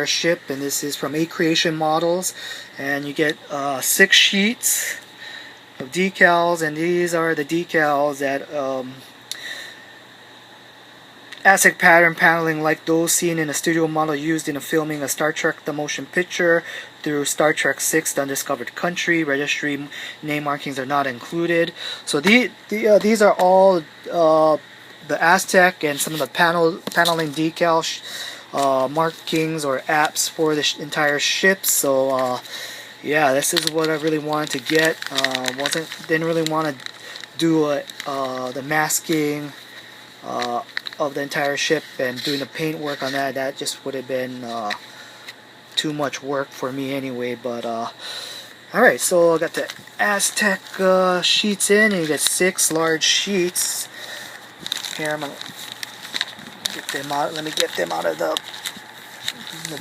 ship, and this is from A Creation Models, and you get 6 sheets of decals, and these are the decals that ASIC pattern paneling like those seen in a studio model used in a filming of Star Trek the Motion Picture through Star Trek 6 The Undiscovered Country. Registry name markings are not included. So these are all the Aztec and some of the paneling decal markings or apps for the entire ship. So yeah, this is what I really wanted to get. Didn't really want to do the masking of the entire ship and doing the paint work on that. That just would have been too much work for me anyway. But alright, so I got the Aztec sheets in, and you get 6 large sheets. Here, I'm gonna get them out. Let me get them out of the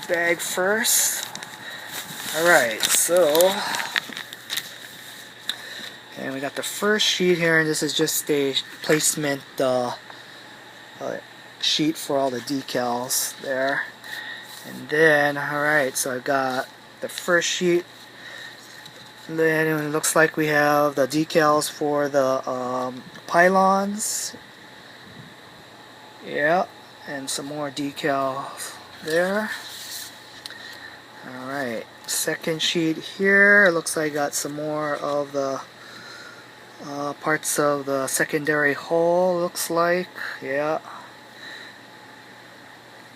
bag first. Alright, so and we got the first sheet here, and this is just a placement sheet for all the decals there. And then, alright, so I got the first sheet. And then it looks like we have the decals for the pylons. Yeah, and some more decals there. Alright, second sheet here. It looks like I got some more of the parts of the secondary hull, looks like. Yeah.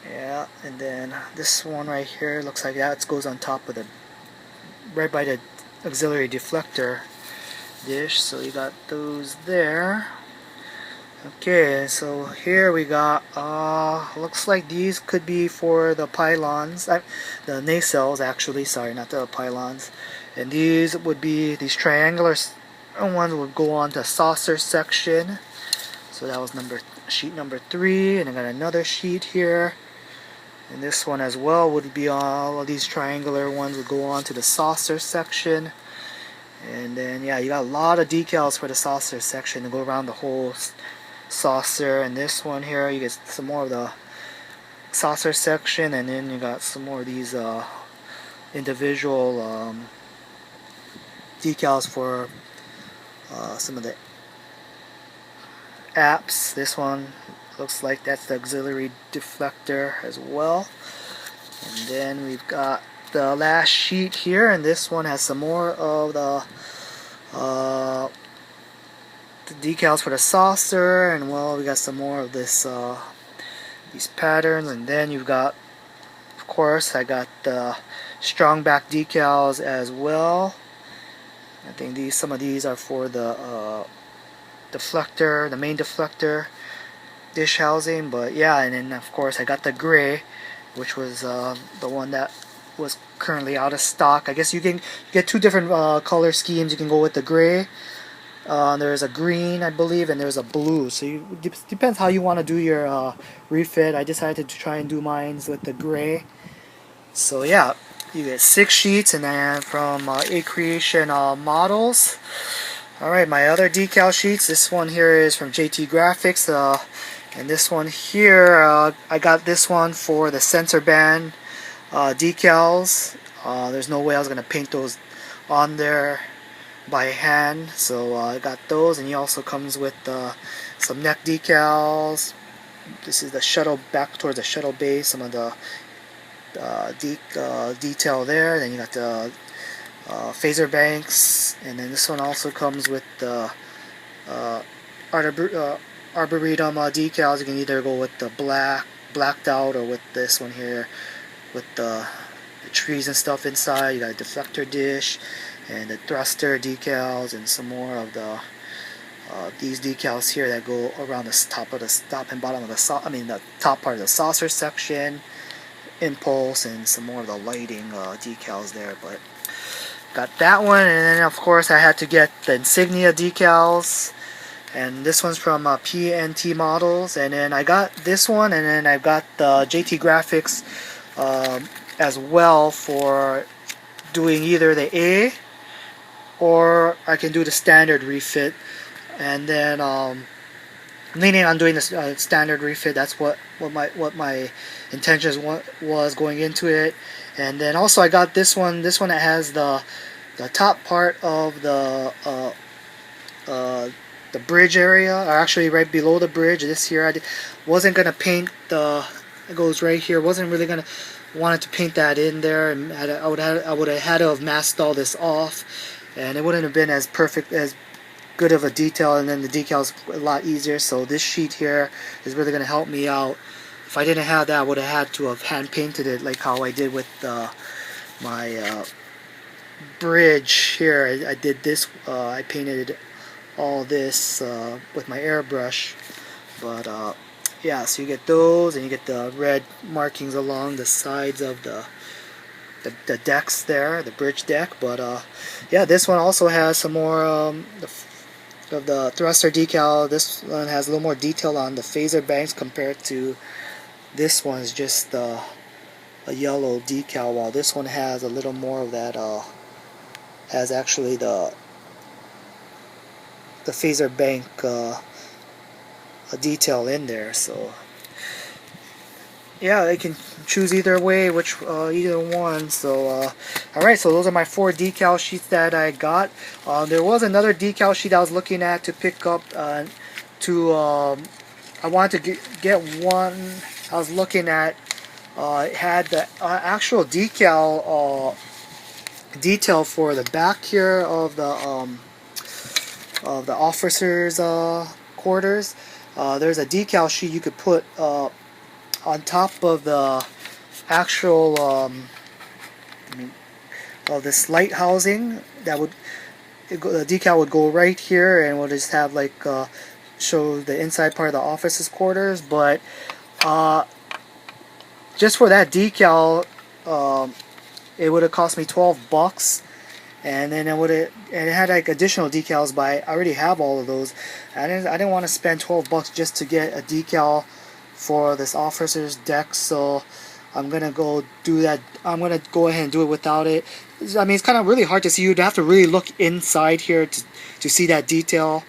Yeah, and then this one right here looks like that goes on top of the, right by the auxiliary deflector dish. So you got those there. Okay, so here we got looks like these could be for the pylons, the nacelles actually, sorry, not the pylons. And these would be, these triangular ones would go on to saucer section. So that was sheet number 3, and I got another sheet here. And this one as well would be, all of these triangular ones would go on to the saucer section. And then yeah, you got a lot of decals for the saucer section to go around the whole saucer. And this one here, you get some more of the saucer section, and then you got some more of these individual decals for some of the apps. This one looks like that's the auxiliary deflector as well. And then we've got the last sheet here, and this one has some more of the decals for the saucer, and well, we got some more of this these patterns. And then you've got, of course, I got the strong back decals as well. I think some of these are for the deflector, the main deflector dish housing. But yeah, and then of course I got the gray, which was the one that was currently out of stock. I guess you can get 2 different color schemes. You can go with the gray. There's a green, I believe, and there's a blue. So it depends how you want to do your refit. I decided to try and do mine with the gray. So yeah, you get 6 sheets, and then from A Creation Models. Alright, my other decal sheets. This one here is from JT Graphics. And this one here, I got this one for the sensor band decals. There's no way I was going to paint those on there by hand, so I got those. And he also comes with some neck decals. This is the shuttle, back towards the shuttle base, some of the detail there. Then you got the phaser banks, and then this one also comes with the arboretum decals. You can either go with the blacked out, or with this one here with the trees and stuff inside. You got a deflector dish and the thruster decals, and some more of the these decals here that go around the top and bottom of the the top part of the saucer section, impulse, and some more of the lighting decals there. But got that one, and then of course I had to get the insignia decals, and this one's from PNT Models. And then I got this one, and then I've got the JT Graphics as well for doing either the A, or I can do the standard refit. And then I'm leaning on doing this standard refit. That's what my intentions was going into it. And then also I got this one that has the top part of the bridge area, or actually right below the bridge. This here wasn't gonna paint the, it goes right here, wasn't really gonna wanted to paint that in there, and I would have had to have masked all this off, and it wouldn't have been as perfect, as good of a detail, and then the decal's a lot easier. So this sheet here is really gonna help me out. If I didn't have that, I would have had to have hand painted it like how I did with my bridge here. I did this, I painted all this with my airbrush, but yeah, so you get those, and you get the red markings along the sides of the decks there, the bridge deck. But yeah, this one also has some more of the thruster decal. This one has a little more detail on the phaser banks compared to this one's just a yellow decal, while this one has a little more of that, has actually the phaser bank a detail in there. So yeah, they can choose either way, either one. So alright, so those are my 4 decal sheets that I got. There was another decal sheet I was looking at to pick up I wanted to get one. I was looking at, it had the actual detail for the back here of the officers' quarters. There's a decal sheet you could put on top of the actual of this light housing. The decal would go right here, and we'll just have like show the inside part of the officers' quarters. But just for that decal, it would have cost me $12. And then it had like additional decals, but I already have all of those. I didn't want to spend $12 just to get a decal for this officer's deck, so I'm gonna go do that. I'm gonna go ahead and do it without it. I mean, it's kind of really hard to see. You'd have to really look inside here to see that detail.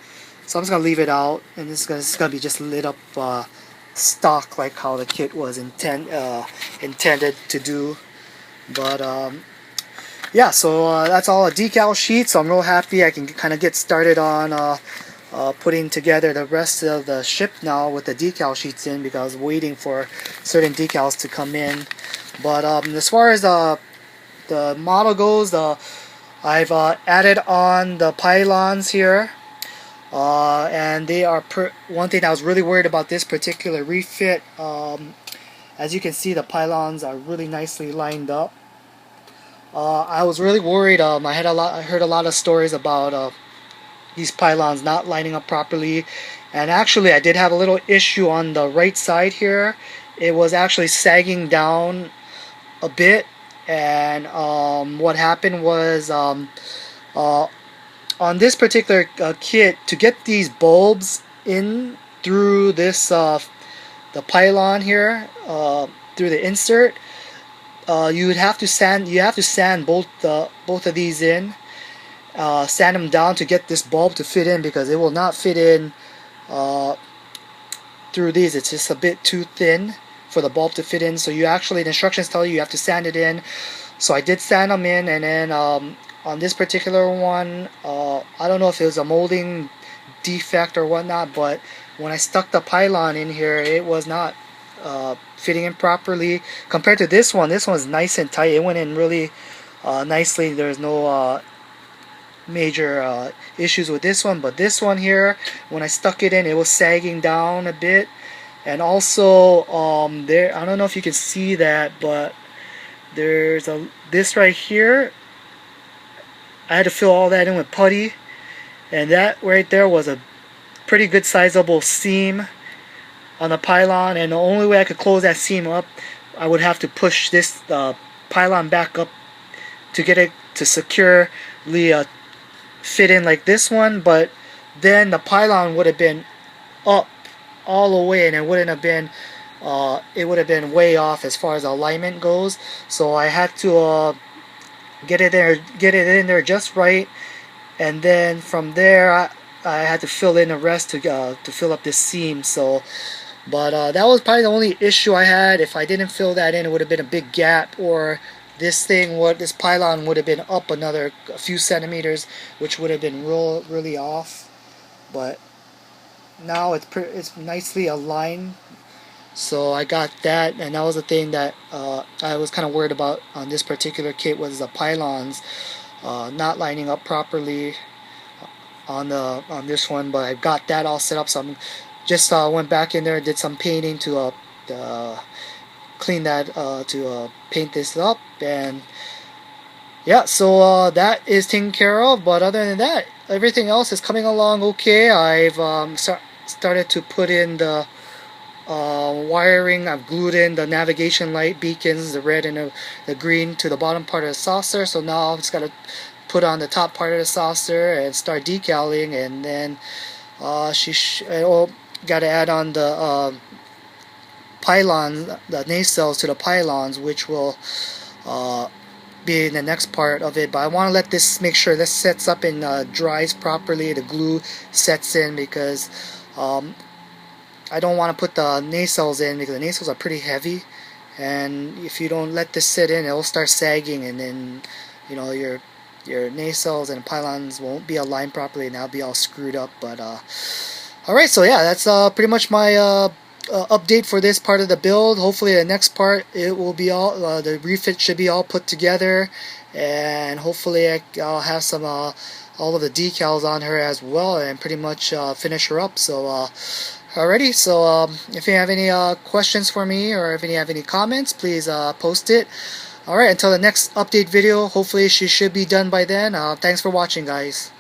So I'm just gonna leave it out, and this is gonna be just lit up stock, like how the kit was intended to do. But yeah, so that's all a decal sheet. So I'm real happy I can kind of get started on putting together the rest of the ship now with the decal sheets in, because I was waiting for certain decals to come in. But as far as the model goes, I've added on the pylons here, and they are one thing I was really worried about this particular refit. As you can see, the pylons are really nicely lined up. I was really worried. I heard a lot of stories about these pylons not lining up properly, and actually I did have a little issue on the right side here. It was actually sagging down a bit, and what happened was on this particular kit, to get these bulbs in through this the pylon here, through the insert, you would have to sand. You have to sand both of these in, sand them down to get this bulb to fit in, because it will not fit in through these. It's just a bit too thin for the bulb to fit in. So the instructions tell you have to sand it in. So I did sand them in, and then on this particular one, I don't know if it was a molding defect or whatnot, but when I stuck the pylon in here, it was not fitting in properly. Compared to this one is nice and tight. It went in really nicely. There's no major issues with this one, but this one here, when I stuck it in, it was sagging down a bit. And also there, I don't know if you can see that, but there's this right here, I had to fill all that in with putty, and that right there was a pretty good sizable seam on the pylon, and the only way I could close that seam up, I would have to push this pylon back up to get it to securely fit in like this one. But then the pylon would have been up all the way, and it wouldn't have been it would have been way off as far as alignment goes. So I had to get it in there just right, and then from there I had to fill in the rest to fill up this seam. So, but that was probably the only issue I had. If I didn't fill that in, it would have been a big gap, or this pylon would have been up a few centimeters, which would have been really off. But now it's nicely aligned. So I got that, and that was the thing that I was kind of worried about on this particular kit, was the pylons not lining up properly on this one. But I got that all set up, so I'm just went back in there and did some painting to clean that to paint this up. And yeah, so that is taken care of. But other than that, everything else is coming along okay. I've started to put in the wiring. I've glued in the navigation light beacons, the red and the green, to the bottom part of the saucer. So now I've just got to put on the top part of the saucer and start decaling, and then got to add on the pylons, the nacelles to the pylons, which will be in the next part of it. But I want to make sure this sets up and dries properly, the glue sets in, because I don't want to put the nacelles in, because the nacelles are pretty heavy, and if you don't let this sit in, it will start sagging, and then your nacelles and pylons won't be aligned properly, and that'll be all screwed up. But alright, so yeah, that's pretty much my update for this part of the build. Hopefully the next part, it will be all the refit should be all put together, and hopefully I'll have some all of the decals on her as well, and pretty much finish her up. So alrighty, so if you have any questions for me, or if you have any comments, please post it. Alright, until the next update video, hopefully she should be done by then. Thanks for watching, guys.